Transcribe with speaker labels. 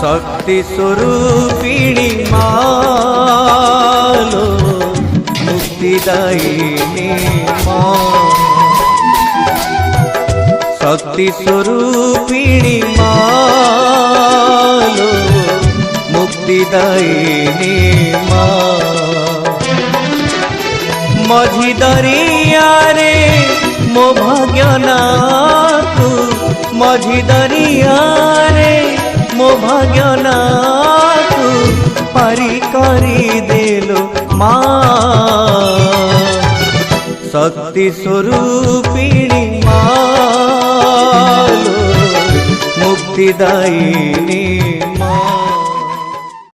Speaker 1: शक्ति स्वरूपिणी मालो मुक्तिदायिनी माँ। शक्ति स्वरूपिणी मालो मुक्तिदायिनी माँ। मझी दरिया रे मो भाग्य नाथु, मझी दरिया रे मो भाग्य नाथु पारी करी देलो माँ। शक्ति स्वरूपिणी मालो मुक्तिदायिनी